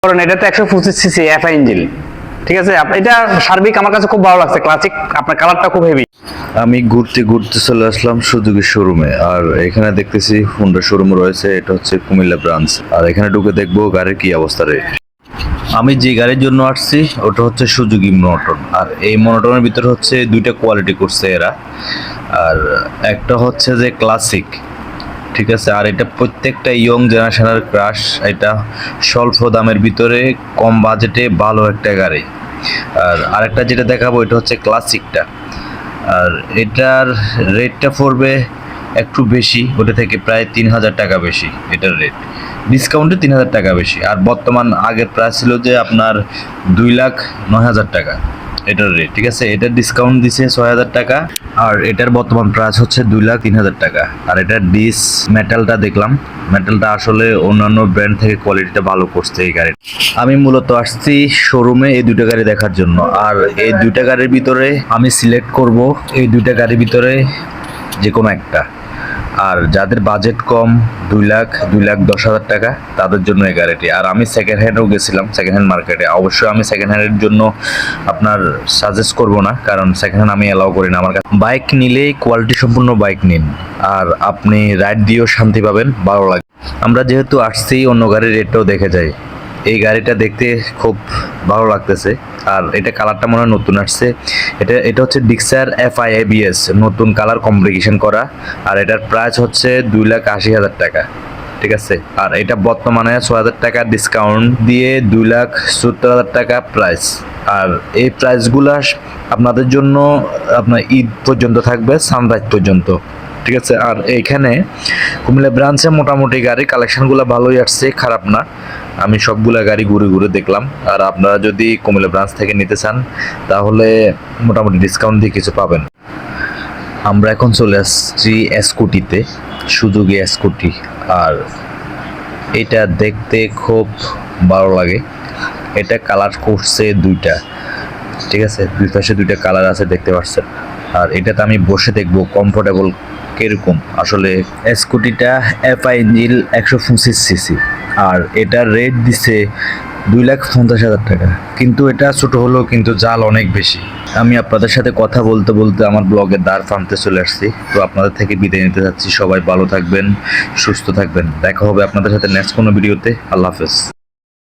কারণ এটাতে 125 CC FI engine. ঠিক আছে, এটা সার্বিক আমার কাছে খুব ভালো লাগছে। ক্লাসিক, আপনার কালারটা খুব হেভি। আমি ঘুরতে ঘুরতে চলে আসলাম সুজুকি শোরুমে। আর এখানে দেখতেছি হোন্ডা শোরুম রয়েছে, এটা হচ্ছে কুমিল্লা ব্রাঞ্চ। আর এখানে ঢুকে দেখবো গাড়ির কি অবস্থা রে। আমি যে গাড়ির জন্য আসছি ওটা হচ্ছে সুজুকি মনোটন। আর এই মনোটনের ভিতরে হচ্ছে দুইটা কোয়ালিটি করছে এরা। আর একটা হচ্ছে যে ক্লাসিক, ঠিক আছে। আর এটা প্রত্যেকটা ইয়ং জেনারেশনের ক্রাশ। এটা স্বল্প দামের ভিতরে কম বাজেটে ভালো একটা গাড়ি। আর আরেকটা যেটা দেখাবো এটা হচ্ছে ক্লাসিকটা। আর এটার রেটটা পড়বে একটু বেশি, ওটা থেকে প্রায় 3000 টাকা বেশি এটার রেট। ডিসকাউন্টে 3000 টাকা বেশি। আর বর্তমান আগের প্রাইস ছিল যে আপনার 2,09,000 টাকা এটার রেট, ঠিক আছে। এটার ডিসকাউন্ট দিছে 6000 টাকা। আর এটার বর্তমান প্রাইস হচ্ছে 2,03,000 টাকা। আর এটার ডিস মেটালটা দেখলাম, মেটালটা আসলে অন্যান্য ব্র্যান্ড থেকে কোয়ালিটিটা ভালো করছে এই গাড়ির। আমি মূলত আসছি শোরুমে এই দুটো গাড়ি দেখার জন্য। আর এই দুইটা গাড়ির ভিতরে আমি সিলেক্ট করব এই দুইটা গাড়ির ভিতরে যে কোনো একটা। আর যাদের বাজেট কম 2,10,000 টাকা তাদের জন্য এই গাড়িটি। আর আমি সেকেন্ড হ্যান্ডও গেছিলাম, সেকেন্ড হ্যান্ড মার্কেটে। অবশ্যই আমি সেকেন্ড হ্যান্ডের জন্য আপনার সাজেস্ট করব না, কারণ সেকেন্ড হ্যান্ড আমি অ্যালাউ করি না। আমার কাছে বাইক নিলেই কোয়ালিটি সম্পূর্ণ বাইক নিন, আর আপনি রাইড দিয়েও শান্তি পাবেন, ভালো লাগবে। আমরা যেহেতু আসছি অন্য গাড়ির রেটটাও দেখে যাই। এই গাড়িটা দেখতে খুব ভালো লাগতেছে। আর এটা কালারটা মনে হয় নতুন আসছে। এটা হচ্ছে ডিক্সার এফআই এবিএস, নতুন কালার কমপ্লিকেশন করা। আর এটার প্রাইস হচ্ছে 2,80,000 টাকা, ঠিক আছে। আর এটা বর্তমানে 6,000 টাকা ডিসকাউন্ট দিয়ে 2,70,000 টাকা প্রাইস। আর এই প্রাইসগুলা আপনাদের জন্য আপনার ঈদ পর্যন্ত থাকবে, সানরাইজ পর্যন্ত, ঠিক আছে। আর এইখানে কুমিল্লা ব্রাঞ্চে মোটামুটি গাড়ি কালেকশনগুলো ভালোই আসছে, খারাপ না। আমি সবগুলা গাড়ি ঘুরে ঘুরে দেখলাম। আর আপনারা যদি কুমিল্লা ব্রাঞ্চ থেকে নিতে চান তাহলে মোটামুটি ডিসকাউন্ট দিয়ে কিছু পাবেন। আমরা এখন চলে আসছি স্কুটিতে, সুজুকি স্কুটি। আর এটা দেখতে খুব ভালো লাগে। এটা কালার করছে দুইটা, ঠিক আছে। দুই পাশে দুইটা কালার আছে, দেখতে পাচ্ছেন। আর এটাতে আমি বসে দেখবো কমফোর্টেবল কিরকম। আসলে স্কুটিটা এফআই ইঞ্জিন 125 সিসি। আর এটার রেট দিছে 2,50,000 টাকা। কিন্তু এটা ছোট হলেও কিন্তু জাল অনেক বেশি। আমি আপনাদের সাথে কথা বলতে বলতে আমার ব্লগের দ্বার প্রান্তে চলে আসছি। তো আপনাদের থেকে বিদায় নিতে চাচ্ছি। সবাই ভালো থাকবেন, সুস্থ থাকবেন। দেখা হবে আপনাদের সাথে নেক্সট কোনো ভিডিওতে। আল্লাহ হাফেজ।